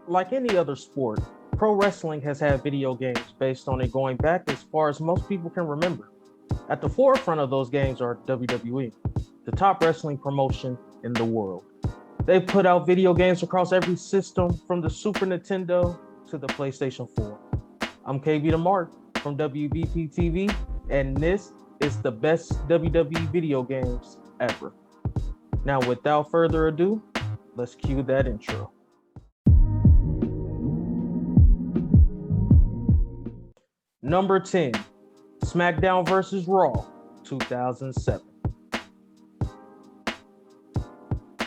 Like any other sport, pro wrestling has had video games based on it going back as far as most people can remember. At the forefront of those games are WWE, the top wrestling promotion in the world. They've put out video games across every system from the Super Nintendo to the PlayStation 4. I'm KB the Mark from WBPTV, and this is the best WWE video games ever. Now, without further ado, let's cue that intro. Number 10, Smackdown vs. Raw, 2007.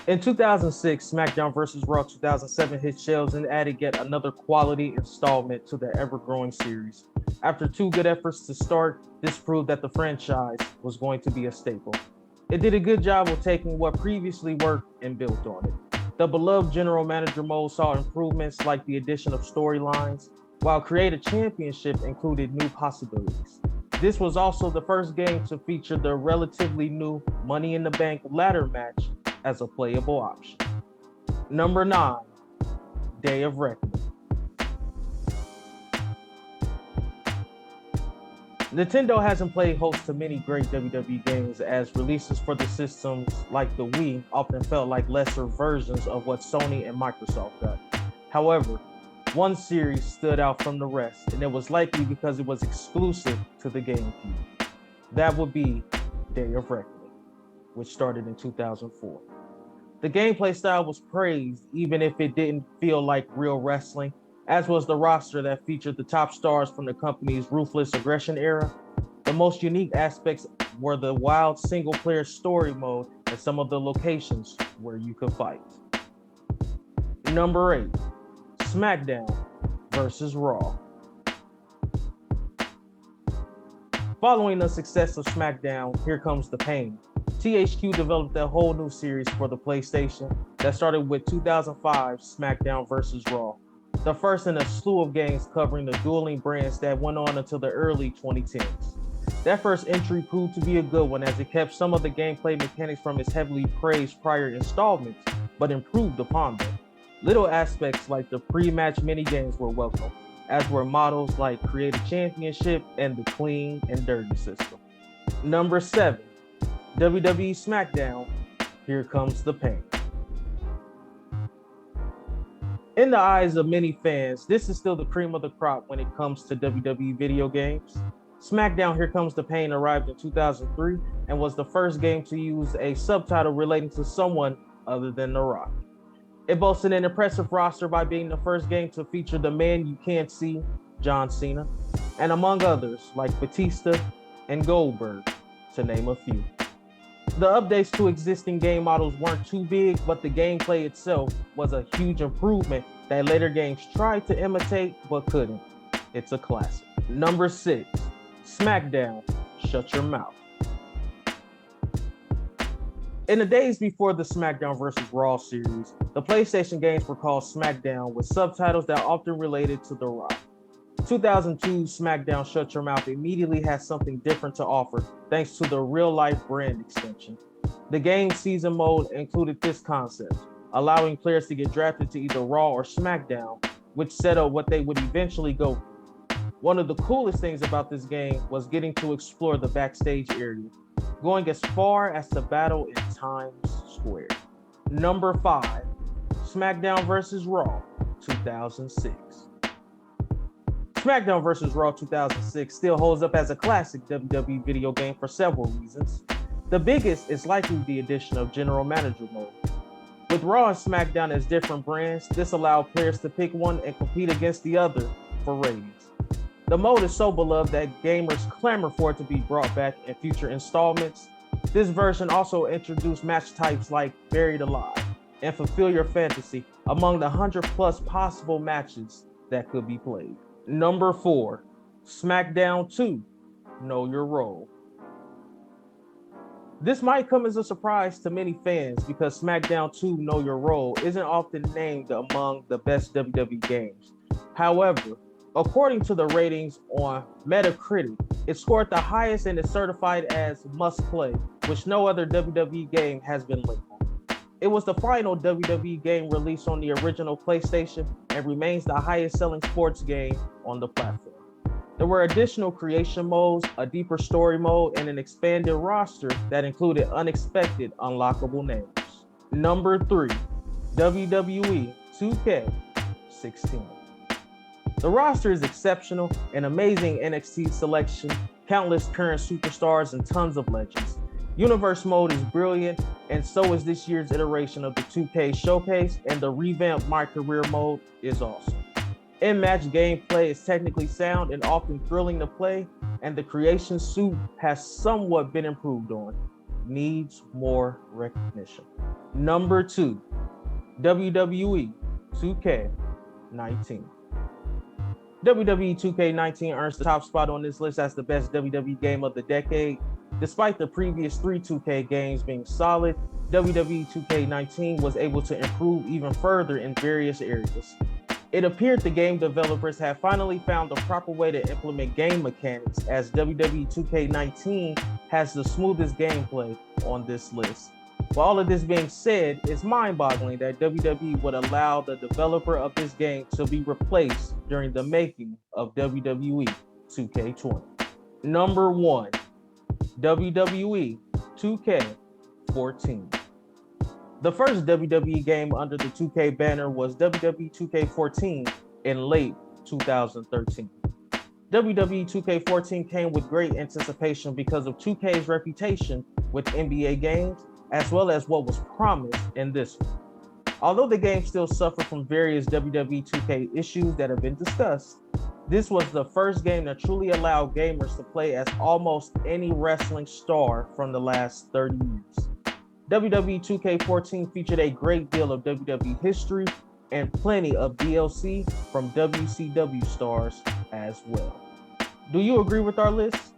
In 2006, SmackDown vs. Raw 2007 hit shelves and added yet another quality installment to the ever-growing series. After two good efforts to start, this proved that the franchise was going to be a staple. It did a good job of taking what previously worked and built on it. The beloved General Manager mode saw improvements like the addition of storylines, while Create a Championship included new possibilities. This was also the first game to feature the relatively new Money in the Bank ladder match as a playable option. Number 9, Day of Reckoning. Nintendo hasn't played host to many great WWE games, as releases for the systems like the Wii often felt like lesser versions of what Sony and Microsoft got. However, one series stood out from the rest, and it was likely because it was exclusive to the GameCube. That would be Day of Reckoning, which started in 2004. The gameplay style was praised even if it didn't feel like real wrestling, as was the roster that featured the top stars from the company's Ruthless Aggression era. The most unique aspects were the wild single-player story mode and some of the locations where you could fight. Number 8, Smackdown vs. Raw. Following the success of Smackdown, Here Comes the Pain, THQ developed a whole new series for the PlayStation that started with 2005's SmackDown vs. Raw, the first in a slew of games covering the dueling brands that went on until the early 2010s. That first entry proved to be a good one, as it kept some of the gameplay mechanics from its heavily praised prior installments, but improved upon them. Little aspects like the pre-match minigames were welcome, as were models like Create a Championship and the Clean and Dirty system. Number 7, WWE SmackDown, Here Comes the Pain. In the eyes of many fans, this is still the cream of the crop when it comes to WWE video games. SmackDown Here Comes the Pain arrived in 2003 and was the first game to use a subtitle relating to someone other than The Rock. It boasted an impressive roster by being the first game to feature the man you can't see, John Cena, and among others like Batista and Goldberg, to name a few. The updates to existing game models weren't too big, but the gameplay itself was a huge improvement that later games tried to imitate but couldn't. It's a classic. Number 6, SmackDown, Shut Your Mouth. In the days before the SmackDown vs. Raw series, the PlayStation games were called SmackDown with subtitles that often related to The Rock. 2002 SmackDown Shut Your Mouth immediately had something different to offer thanks to the real-life brand extension. The game season mode included this concept, allowing players to get drafted to either Raw or SmackDown, which set up what they would eventually go for. One of the coolest things about this game was getting to explore the backstage area, going as far as to battle in Times Square. Number 5, SmackDown vs. Raw, 2006. SmackDown vs. Raw 2006 still holds up as a classic WWE video game for several reasons. The biggest is likely the addition of General Manager mode. With Raw and SmackDown as different brands, this allowed players to pick one and compete against the other for ratings. The mode is so beloved that gamers clamor for it to be brought back in future installments. This version also introduced match types like Buried Alive and Fulfill Your Fantasy among the 100 plus possible matches that could be played. Number 4, SmackDown 2, Know Your Role. This might come as a surprise to many fans because SmackDown 2 Know Your Role isn't often named among the best WWE games. However, according to the ratings on Metacritic, it scored the highest and is certified as must play, which no other WWE game has been labeled. It was the final WWE game released on the original PlayStation and remains the highest selling sports game on the platform. There were additional creation modes, a deeper story mode, and an expanded roster that included unexpected unlockable names. Number 3, WWE 2K16. The roster is exceptional, an amazing NXT selection, countless current superstars, and tons of legends. Universe mode is brilliant, and so is this year's iteration of the 2K Showcase, and the revamped My Career mode is awesome. In-match gameplay is technically sound and often thrilling to play, and the creation suit has somewhat been improved on. Needs more recognition. Number 2, WWE 2K19. WWE 2K19 earns the top spot on this list as the best WWE game of the decade. Despite the previous 3 2K games being solid, WWE 2K19 was able to improve even further in various areas. It appeared the game developers had finally found the proper way to implement game mechanics, as WWE 2K19 has the smoothest gameplay on this list. With all of this being said, it's mind-boggling that WWE would allow the developer of this game to be replaced during the making of WWE 2K20. Number 1, WWE 2K14. The first WWE game under the 2K banner was WWE 2K14 in late 2013. WWE 2K14 came with great anticipation because of 2K's reputation with NBA games, as well as what was promised in this one. Although the game still suffered from various WWE 2K issues that have been discussed, this was the first game that truly allowed gamers to play as almost any wrestling star from the last 30 years. WWE 2K14 featured a great deal of WWE history and plenty of DLC from WCW stars as well. Do you agree with our list?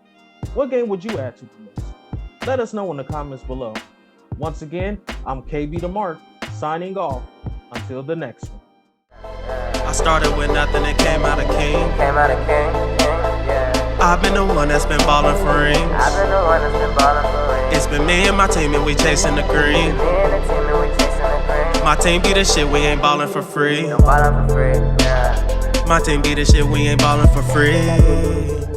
What game would you add to the list? Let us know in the comments below. Once again, I'm KB the Mark, signing off. Until the next one. I started with nothing and came out a king. I've been the one that's been ballin' for rings. It's been me and my team and we chasing the green. My team be the shit, we ain't ballin' for free. My team be the shit, we ain't ballin' for free.